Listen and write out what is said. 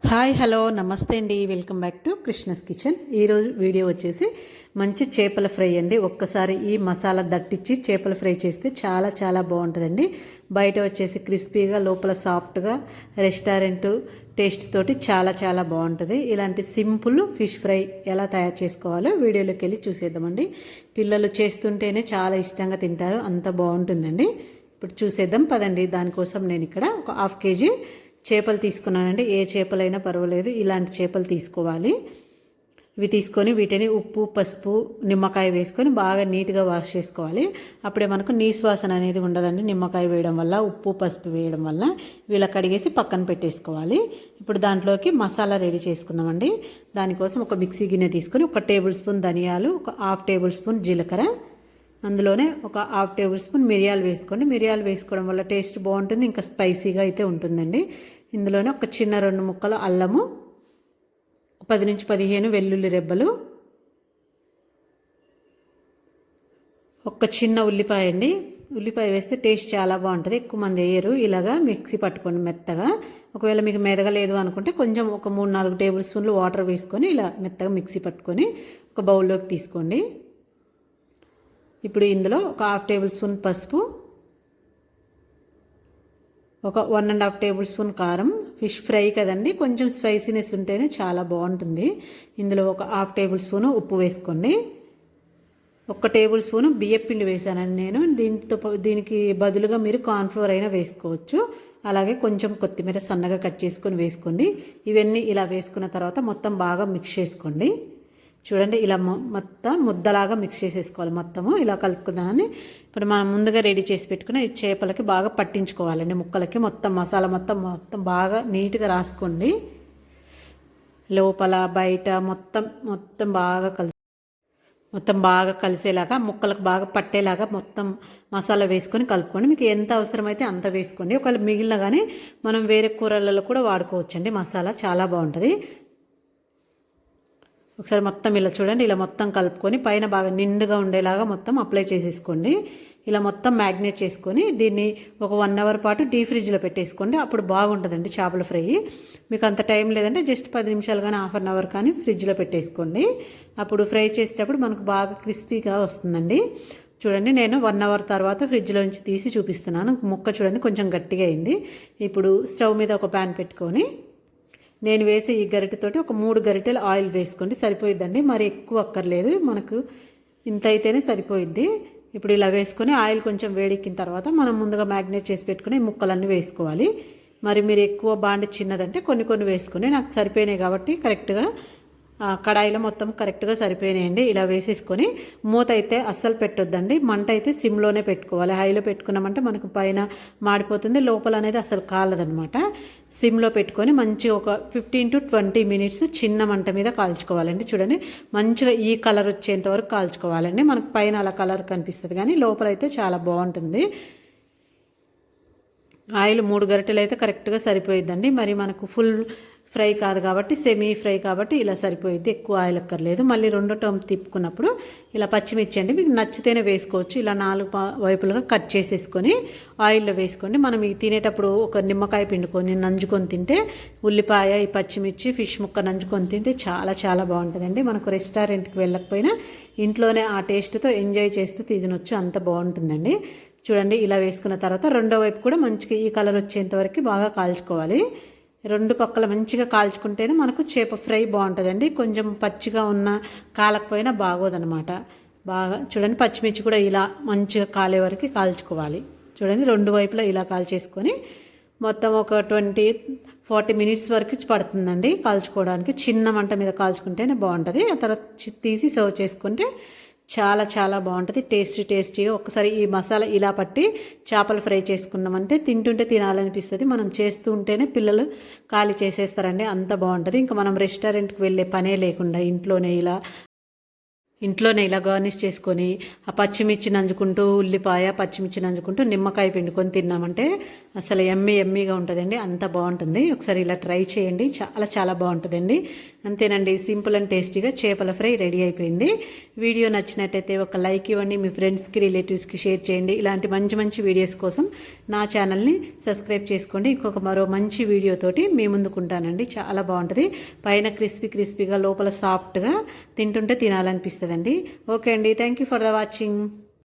Hi hello నమస్తే అండి, welcome back to Krishna's kitchen. ఈరోజు వీడియో వచ్చేసి మంచి చేపల ఫ్రై అండి. ఒక్కసారి ఈ మసాలా దట్టించి చేపల ఫ్రై చేస్తే చాలా చాలా బాగుంటుందండి. బయట వచ్చేసి క్రిస్పీగా లోపల సాఫ్ట్గా రెస్టారెంట్ టేస్ట్ తోటి చాలా చాలా బాగుంటుంది. ఇలాంటి సింపుల్ ఫిష్ ఫ్రై ఎలా తయారు చేసుకోవాలో వీడియోలోకి వెళ్ళి చూసేద్దామండి. పిల్లలు చేస్తుంటేనే చాలా ఇష్టంగా తింటారు, అంత బాగుంటుందండి. ఇప్పుడు చూసేద్దాం పదండి. దానికోసం నేను ఇక్కడ ఒక 1/2 kg చేపలు తీసుకున్నానండి. ఏ చేపలైనా పర్వాలేదు, ఇలాంటి చేపలు తీసుకోవాలి. ఇవి తీసుకొని వీటిని ఉప్పు పసుపు నిమ్మకాయ వేసుకొని బాగా నీట్గా వాష్ చేసుకోవాలి. అప్పుడే మనకు నీసు వాసన అనేది ఉండదండి. నిమ్మకాయ వేయడం వల్ల, ఉప్పు పసుపు వేయడం వల్ల వీళ్ళ కడిగేసి పక్కన పెట్టేసుకోవాలి. ఇప్పుడు దాంట్లోకి మసాలా రెడీ చేసుకుందామండి. దానికోసం ఒక మిక్సీ గిన్నె తీసుకొని 1 టేబుల్ స్పూన్ ధనియాలు, ఒక 1/2 టేబుల్ స్పూన్ జీలకర్ర, అందులోనే ఒక 1/2 టేబుల్ స్పూన్ మిరియాలు వేసుకోండి. మిరియాలు వేసుకోవడం వల్ల టేస్ట్ బాగుంటుంది, ఇంకా స్పైసీగా అయితే ఉంటుందండి. ఇందులోనే ఒక చిన్న 2 ముక్కలు అల్లము, 10 నుంచి 15 వెల్లుల్లి రెబ్బలు, ఒక చిన్న ఉల్లిపాయ అండి. ఉల్లిపాయ వేస్తే టేస్ట్ చాలా బాగుంటుంది. ఎక్కువ మంది వేయరు. ఇలాగా మిక్సీ పట్టుకోండి మెత్తగా. ఒకవేళ మీకు మెదగలేదు అనుకుంటే కొంచెం ఒక 3-4 టేబుల్ స్పూన్లు వాటర్ వేసుకొని ఇలా మెత్తగా మిక్సీ పట్టుకొని ఒక బౌల్లోకి తీసుకోండి. ఇప్పుడు ఇందులో ఒక 1/2 టేబుల్ స్పూన్ పసుపు, ఒక 1.5 టేబుల్ స్పూన్ కారం. ఫిష్ ఫ్రై కదండి, కొంచెం స్పైసీనెస్ ఉంటేనే చాలా బాగుంటుంది. ఇందులో ఒక 1/2 టేబుల్ స్పూన్ ఉప్పు వేసుకోండి. 1 టేబుల్ స్పూన్ బియ్యపిండి వేసానండి నేను. దీనికి బదులుగా మీరు కార్న్ఫ్లోర్ అయినా వేసుకోవచ్చు. అలాగే కొంచెం కొత్తిమీర సన్నగా కట్ చేసుకొని వేసుకోండి. ఇవన్నీ ఇలా వేసుకున్న తర్వాత మొత్తం బాగా మిక్స్ చేసుకోండి. చూడండి, ఇలా మొత్తం ముద్దలాగా మిక్స్ చేసేసుకోవాలి. మొత్తము ఇలా కలుపుకుందామని ఇప్పుడు మనం ముందుగా రెడీ చేసి పెట్టుకుని ఈ చేపలకి బాగా పట్టించుకోవాలండి. ముక్కలకి మొత్తం మసాలా మొత్తం బాగా నీట్గా రాసుకోండి. లోపల బయట మొత్తం బాగా కలిసేలాగా, ముక్కలకు బాగా పట్టేలాగా మొత్తం మసాలా వేసుకొని కలుపుకోండి. మీకు ఎంత అవసరమైతే అంత వేసుకోండి. ఒకవేళ మిగిలిన కానీ మనం వేరే కూరలలో కూడా వాడుకోవచ్చండి. మసాలా చాలా బాగుంటుంది. ఒకసారి మొత్తం ఇలా చూడండి, ఇలా మొత్తం కలుపుకొని పైన బాగా నిండుగా ఉండేలాగా మొత్తం అప్లై చేసేసుకోండి. ఇలా మొత్తం మ్యాగ్నేట్ చేసుకొని దీన్ని ఒక 1 అవర్ పాటు డీప్ ఫ్రిడ్జ్లో పెట్టేసుకోండి. అప్పుడు బాగుంటుందండి చేపల ఫ్రై. మీకు అంత టైం లేదంటే జస్ట్ 10 నిమిషాలు కానీ 1/2 అవర్ కానీ ఫ్రిడ్జ్లో పెట్టేసుకోండి. అప్పుడు ఫ్రై చేసేటప్పుడు మనకు బాగా క్రిస్పీగా వస్తుందండి. చూడండి, నేను 1 అవర్ తర్వాత ఫ్రిడ్జ్లో నుంచి తీసి చూపిస్తున్నాను. ముక్క చూడండి కొంచెం గట్టిగా అయింది. ఇప్పుడు స్టవ్ మీద ఒక ప్యాన్ పెట్టుకొని నేను వేసే ఈ గరిటెతోటి ఒక 3 గరిటెలు ఆయిల్ వేసుకోండి, సరిపోయిద్దండి. మరి ఎక్కువ అక్కర్లేదు, మనకు ఇంత అయితేనే సరిపోయిద్ది. ఇప్పుడు ఇలా వేసుకొని ఆయిల్ కొంచెం వేడెక్కిన తర్వాత మనం ముందుగా మ్యాగ్నేట్ చేసి పెట్టుకుని ముక్కలన్నీ వేసుకోవాలి. మరి మీరు ఎక్కువ బాండి చిన్నదంటే కొన్ని వేసుకొని, నాకు సరిపోయినాయి కాబట్టి కరెక్ట్గా కడాయిలో మొత్తం కరెక్ట్గా సరిపోయినాయండి. ఇలా వేసేసుకొని మూత అయితే అస్సలు పెట్టొద్దండి. మంట అయితే సిమ్లోనే పెట్టుకోవాలి. హైలో పెట్టుకున్నామంటే మనకు పైన మాడిపోతుంది, లోపల అనేది అసలు కాలదనమాట. సిమ్లో పెట్టుకొని మంచిగా ఒక 15 to 20 మినిట్స్ చిన్న మంట మీద కాల్చుకోవాలండి. చూడండి, మంచిగా ఈ కలర్ వచ్చేంత వరకు కాల్చుకోవాలండి. మనకు పైన అలా కలర్ కనిపిస్తుంది కానీ లోపల అయితే చాలా బాగుంటుంది. ఆయిల్ 3 గరిటెలు అయితే కరెక్ట్గా సరిపోయిద్దండి. మరి మనకు ఫుల్ ఫ్రై కాదు కాబట్టి, సెమీ ఫ్రై కాబట్టి ఇలా సరిపోయిద్ది. ఎక్కువ ఆయిల్ అక్కర్లేదు. మళ్ళీ రెండో టర్మ్ తిప్పుకున్నప్పుడు ఇలా పచ్చిమిర్చి అండి, మీకు నచ్చితేనే వేసుకోవచ్చు. ఇలా 4 వైపులుగా కట్ చేసేసుకొని ఆయిల్లో వేసుకోండి. మనం ఇవి తినేటప్పుడు ఒక నిమ్మకాయ పిండుకొని నంజుకొని తింటే, ఉల్లిపాయ ఈ పచ్చిమిర్చి ఫిష్ ముక్క నంజుకొని తింటే చాలా చాలా బాగుంటుందండి. మనకు రెస్టారెంట్కి వెళ్ళకపోయినా ఇంట్లోనే ఆ టేస్ట్తో ఎంజాయ్ చేస్తూ తినొచ్చు, అంత బాగుంటుందండి. చూడండి, ఇలా వేసుకున్న తర్వాత రెండో వైపు కూడా మంచిగా ఈ కలర్ వచ్చేంత వరకు బాగా కాల్చుకోవాలి. 2 పక్కల మంచిగా కాల్చుకుంటేనే మనకు చేప ఫ్రై బాగుంటుందండి. కొంచెం పచ్చిగా ఉన్న కాలకపోయినా బాగోదనమాట. బాగా చూడండి, పచ్చిమిర్చి కూడా ఇలా మంచిగా కాలే వరకు కాల్చుకోవాలి. చూడండి, 2 వైపులా ఇలా కాల్చేసుకొని మొత్తం ఒక 20-40 మినిట్స్ వరకు పడుతుందండి కాల్చుకోవడానికి. చిన్న మంట మీద కాల్చుకుంటేనే బాగుంటుంది. ఆ తర్వాత తీసి సర్వ్ చేసుకుంటే చాలా చాలా బాగుంటుంది. టేస్టీగా ఒకసారి ఈ మసాలా ఇలా పట్టి చేపలు ఫ్రై చేసుకున్నామంటే తింటుంటే తినాలనిపిస్తుంది. మనం చేస్తూ ఉంటేనే పిల్లలు ఖాళీ చేసేస్తారండి, అంత బాగుంటుంది. ఇంకా మనం రెస్టారెంట్కి వెళ్ళే పనే లేకుండా ఇంట్లోనే ఇలా గార్నిష్ చేసుకొని ఆ పచ్చిమిర్చి నంజుకుంటూ, ఉల్లిపాయ పచ్చిమిర్చి నంజుకుంటూ నిమ్మకాయ పిండుకొని తిన్నామంటే అసలు ఎమ్మీగా ఉంటుందండి, అంత బాగుంటుంది. ఒకసారి ఇలా ట్రై చేయండి, చాలా చాలా బాగుంటుందండి. అంతేనండి, సింపుల్ అండ్ టేస్టీగా చేపల ఫ్రై రెడీ అయిపోయింది. వీడియో నచ్చినట్టయితే ఒక లైక్ ఇవ్వండి, మీ ఫ్రెండ్స్కి రిలేటివ్స్కి షేర్ చేయండి. ఇలాంటి మంచి మంచి వీడియోస్ కోసం నా ఛానల్ని సబ్స్క్రైబ్ చేసుకోండి. మరో మంచి వీడియోతోటి మీ ముందుకుంటానండి. చాలా బాగుంటుంది, పైన క్రిస్పీగా లోపల సాఫ్ట్గా తింటుంటే తినాలనిపిస్తుందండి. ఓకే అండి, thank you for the watching.